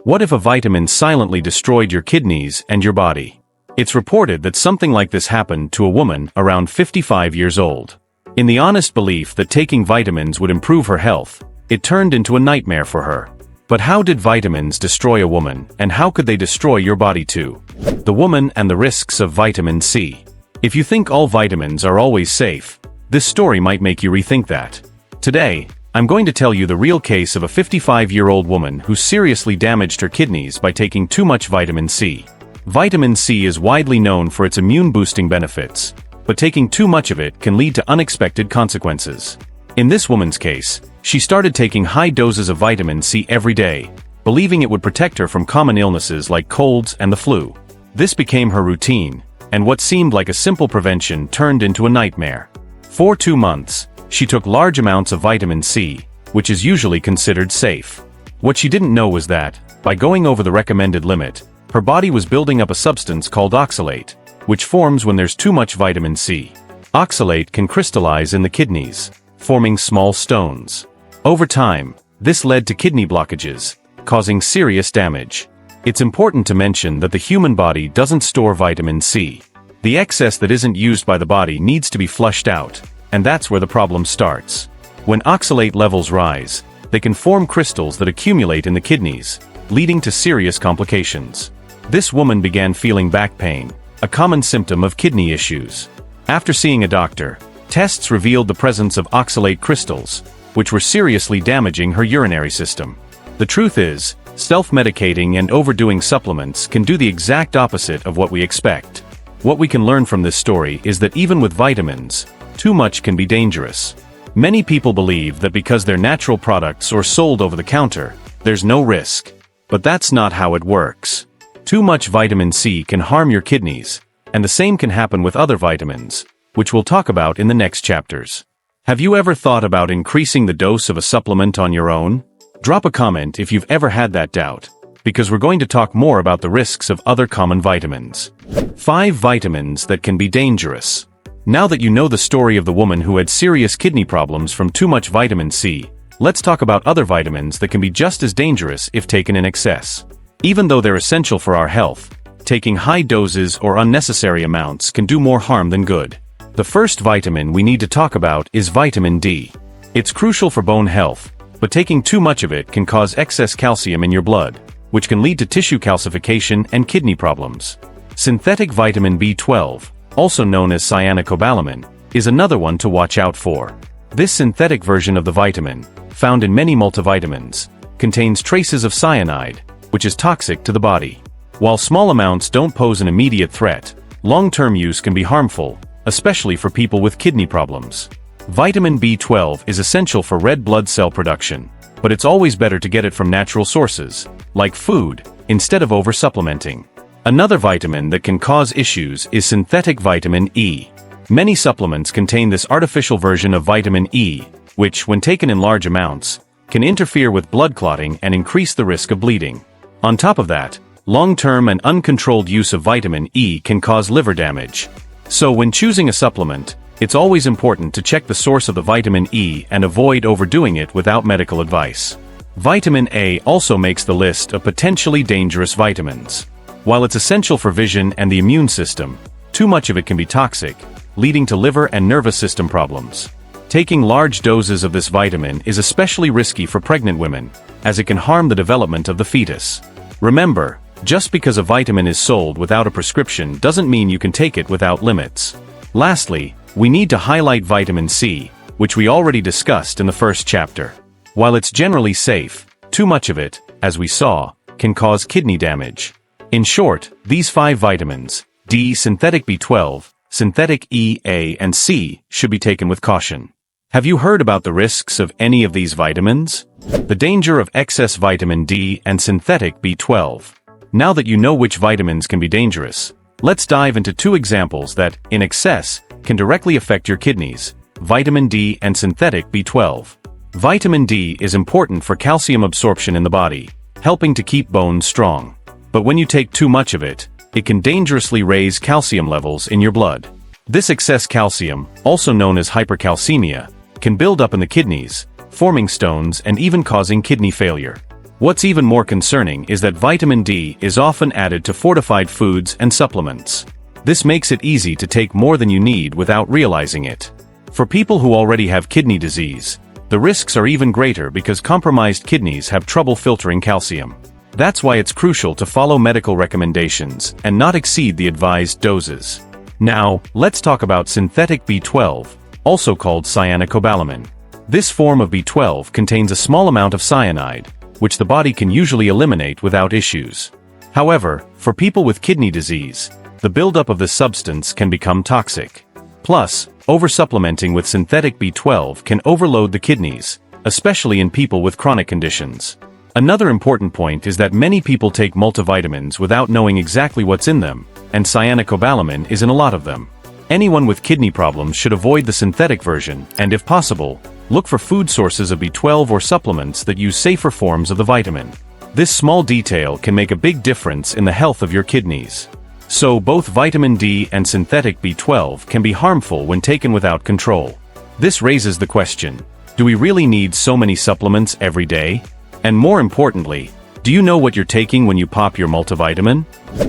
What if a vitamin silently destroyed your kidneys and your body? It's reported that something like this happened to a woman around 55 years old. In the honest belief that taking vitamins would improve her health, it turned into a nightmare for her. But how did vitamins destroy a woman, and how could they destroy your body too? The woman and the risks of vitamin C. If you think all vitamins are always safe, this story might make you rethink that. Today, I'm going to tell you the real case of a 55-year-old woman who seriously damaged her kidneys by taking too much vitamin C. Vitamin C is widely known for its immune-boosting benefits, but taking too much of it can lead to unexpected consequences. In this woman's case, she started taking high doses of vitamin C every day, believing it would protect her from common illnesses like colds and the flu. This became her routine, and what seemed like a simple prevention turned into a nightmare. For 2 months, she took large amounts of vitamin C, which is usually considered safe. What she didn't know was that, by going over the recommended limit, her body was building up a substance called oxalate, which forms when there's too much vitamin C. Oxalate can crystallize in the kidneys, forming small stones. Over time, this led to kidney blockages, causing serious damage. It's important to mention that the human body doesn't store vitamin C. The excess that isn't used by the body needs to be flushed out, and that's where the problem starts. When oxalate levels rise, they can form crystals that accumulate in the kidneys, leading to serious complications. This woman began feeling back pain, a common symptom of kidney issues. After seeing a doctor, tests revealed the presence of oxalate crystals, which were seriously damaging her urinary system. The truth is, self-medicating and overdoing supplements can do the exact opposite of what we expect. What we can learn from this story is that even with vitamins, too much can be dangerous. Many people believe that because they're natural products or sold over the counter, there's no risk. But that's not how it works. Too much vitamin C can harm your kidneys, and the same can happen with other vitamins, which we'll talk about in the next chapters. Have you ever thought about increasing the dose of a supplement on your own? Drop a comment if you've ever had that doubt, because we're going to talk more about the risks of other common vitamins. 5 vitamins that can be dangerous. Now that you know the story of the woman who had serious kidney problems from too much vitamin C, let's talk about other vitamins that can be just as dangerous if taken in excess. Even though they're essential for our health, taking high doses or unnecessary amounts can do more harm than good. The first vitamin we need to talk about is vitamin D. It's crucial for bone health, but taking too much of it can cause excess calcium in your blood, which can lead to tissue calcification and kidney problems. Synthetic vitamin B12, also known as cyanocobalamin, is another one to watch out for. This synthetic version of the vitamin, found in many multivitamins, contains traces of cyanide, which is toxic to the body. While small amounts don't pose an immediate threat, long-term use can be harmful, especially for people with kidney problems. Vitamin B12 is essential for red blood cell production, but it's always better to get it from natural sources, like food, instead of over-supplementing. Another vitamin that can cause issues is synthetic vitamin E. Many supplements contain this artificial version of vitamin E, which, when taken in large amounts, can interfere with blood clotting and increase the risk of bleeding. On top of that, long-term and uncontrolled use of vitamin E can cause liver damage. So when choosing a supplement, it's always important to check the source of the vitamin E and avoid overdoing it without medical advice. Vitamin A also makes the list of potentially dangerous vitamins. While it's essential for vision and the immune system, too much of it can be toxic, leading to liver and nervous system problems. Taking large doses of this vitamin is especially risky for pregnant women, as it can harm the development of the fetus. Remember, just because a vitamin is sold without a prescription doesn't mean you can take it without limits. Lastly, we need to highlight vitamin C, which we already discussed in the first chapter. While it's generally safe, too much of it, as we saw, can cause kidney damage. In short, these 5 vitamins, D, synthetic B12, synthetic E, A, and C, should be taken with caution. Have you heard about the risks of any of these vitamins? The danger of excess vitamin D and synthetic B12. Now that you know which vitamins can be dangerous, let's dive into 2 examples that, in excess, can directly affect your kidneys: vitamin D and synthetic B12. Vitamin D is important for calcium absorption in the body, helping to keep bones strong. But when you take too much of it, it can dangerously raise calcium levels in your blood. This excess calcium, also known as hypercalcemia, can build up in the kidneys, forming stones and even causing kidney failure. What's even more concerning is that vitamin D is often added to fortified foods and supplements. This makes it easy to take more than you need without realizing it. For people who already have kidney disease, the risks are even greater because compromised kidneys have trouble filtering calcium. That's why it's crucial to follow medical recommendations and not exceed the advised doses. Now, let's talk about synthetic B12, also called cyanocobalamin. This form of B12 contains a small amount of cyanide, which the body can usually eliminate without issues. However, for people with kidney disease, the buildup of this substance can become toxic. Plus, oversupplementing with synthetic B12 can overload the kidneys, especially in people with chronic conditions. Another important point is that many people take multivitamins without knowing exactly what's in them, and cyanocobalamin is in a lot of them. Anyone with kidney problems should avoid the synthetic version, and if possible, look for food sources of B12 or supplements that use safer forms of the vitamin. This small detail can make a big difference in the health of your kidneys. So both vitamin D and synthetic B12 can be harmful when taken without control. This raises the question, do we really need so many supplements every day? And more importantly, do you know what you're taking when you pop your multivitamin?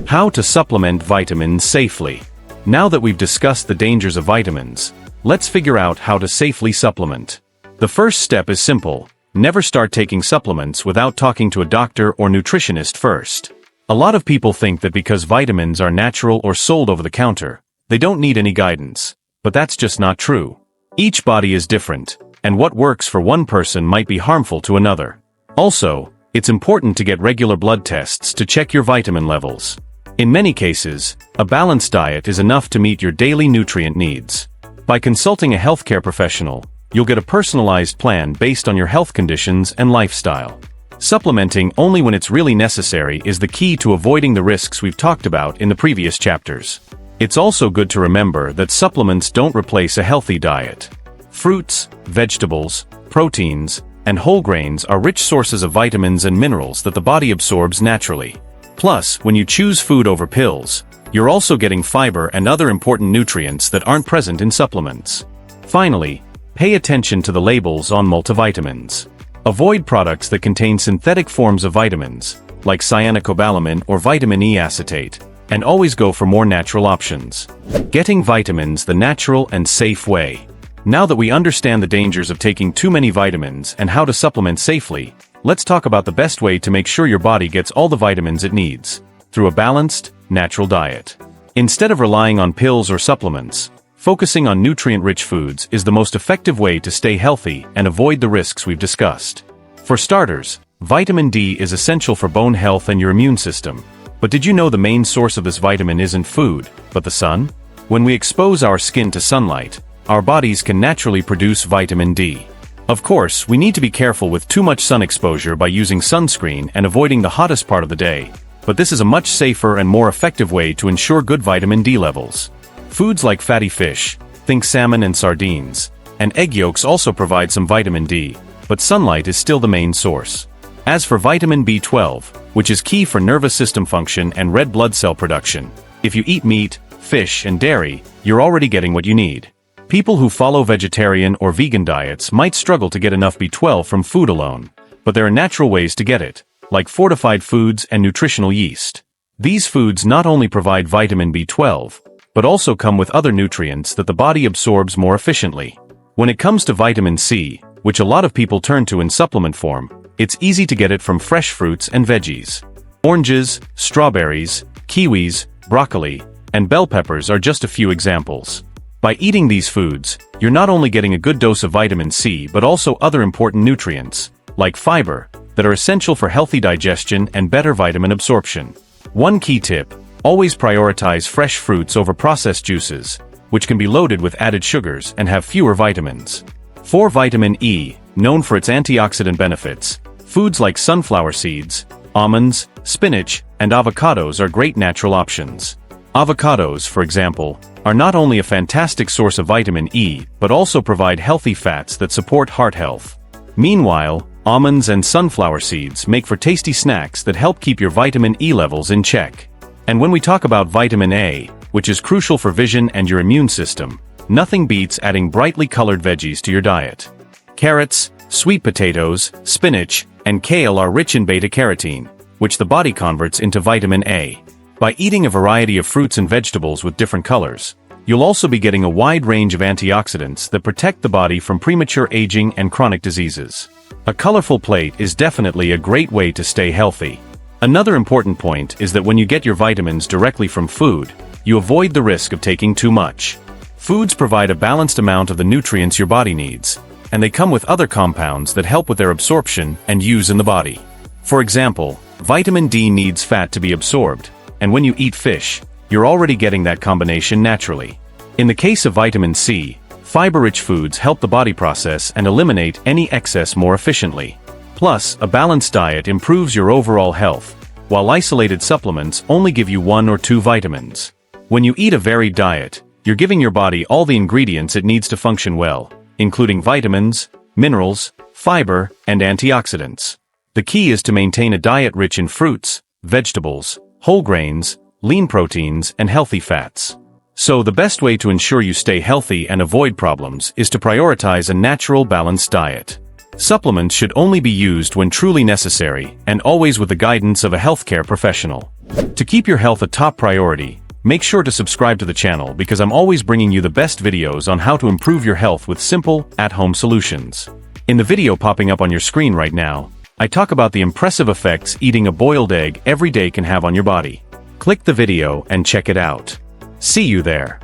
How to supplement vitamins safely. Now that we've discussed the dangers of vitamins, let's figure out how to safely supplement. The first step is simple: never start taking supplements without talking to a doctor or nutritionist first. A lot of people think that because vitamins are natural or sold over the counter, they don't need any guidance. But that's just not true. Each body is different, and what works for one person might be harmful to another. Also, it's important to get regular blood tests to check your vitamin levels. In many cases, a balanced diet is enough to meet your daily nutrient needs. By consulting a healthcare professional, you'll get a personalized plan based on your health conditions and lifestyle. Supplementing only when it's really necessary is the key to avoiding the risks we've talked about in the previous chapters. It's also good to remember that supplements don't replace a healthy diet. Fruits, vegetables, proteins, and whole grains are rich sources of vitamins and minerals that the body absorbs naturally. Plus, when you choose food over pills, you're also getting fiber and other important nutrients that aren't present in supplements. Finally, pay attention to the labels on multivitamins. Avoid products that contain synthetic forms of vitamins, like cyanocobalamin or vitamin E acetate, and always go for more natural options. Getting vitamins the natural and safe way. Now that we understand the dangers of taking too many vitamins and how to supplement safely, let's talk about the best way to make sure your body gets all the vitamins it needs, through a balanced, natural diet. Instead of relying on pills or supplements, focusing on nutrient-rich foods is the most effective way to stay healthy and avoid the risks we've discussed. For starters, vitamin D is essential for bone health and your immune system. But did you know the main source of this vitamin isn't food, but the sun? When we expose our skin to sunlight, our bodies can naturally produce vitamin D. Of course, we need to be careful with too much sun exposure by using sunscreen and avoiding the hottest part of the day, but this is a much safer and more effective way to ensure good vitamin D levels. Foods like fatty fish, think salmon and sardines, and egg yolks also provide some vitamin D, but sunlight is still the main source. As for vitamin B12, which is key for nervous system function and red blood cell production, if you eat meat, fish, and dairy, you're already getting what you need. People who follow vegetarian or vegan diets might struggle to get enough B12 from food alone, but there are natural ways to get it, like fortified foods and nutritional yeast. These foods not only provide vitamin B12, but also come with other nutrients that the body absorbs more efficiently. When it comes to vitamin C, which a lot of people turn to in supplement form, it's easy to get it from fresh fruits and veggies. Oranges, strawberries, kiwis, broccoli, and bell peppers are just a few examples. By eating these foods, you're not only getting a good dose of vitamin C but also other important nutrients, like fiber, that are essential for healthy digestion and better vitamin absorption. One key tip: always prioritize fresh fruits over processed juices, which can be loaded with added sugars and have fewer vitamins. For vitamin E, known for its antioxidant benefits, foods like sunflower seeds, almonds, spinach, and avocados are great natural options. Avocados, for example, are not only a fantastic source of vitamin E but also provide healthy fats that support heart health. Meanwhile, almonds and sunflower seeds make for tasty snacks that help keep your vitamin E levels in check. And when we talk about vitamin A, which is crucial for vision and your immune system, nothing beats adding brightly colored veggies to your diet. Carrots, sweet potatoes, spinach, and kale are rich in beta-carotene, which the body converts into vitamin A. By eating a variety of fruits and vegetables with different colors, you'll also be getting a wide range of antioxidants that protect the body from premature aging and chronic diseases. A colorful plate is definitely a great way to stay healthy. Another important point is that when you get your vitamins directly from food, you avoid the risk of taking too much. Foods provide a balanced amount of the nutrients your body needs, and they come with other compounds that help with their absorption and use in the body. For example, vitamin D needs fat to be absorbed, and when you eat fish, you're already getting that combination naturally. In the case of vitamin C, fiber-rich foods help the body process and eliminate any excess more efficiently. Plus, a balanced diet improves your overall health, while isolated supplements only give you 1 or 2 vitamins. When you eat a varied diet, you're giving your body all the ingredients it needs to function well, including vitamins, minerals, fiber, and antioxidants. The key is to maintain a diet rich in fruits, vegetables, whole grains, lean proteins, and healthy fats. So the best way to ensure you stay healthy and avoid problems is to prioritize a natural, balanced diet. Supplements should only be used when truly necessary, and always with the guidance of a healthcare professional. To keep your health a top priority, make sure to subscribe to the channel because I'm always bringing you the best videos on how to improve your health with simple, at-home solutions. In the video popping up on your screen right now, I talk about the impressive effects eating a boiled egg every day can have on your body. Click the video and check it out. See you there.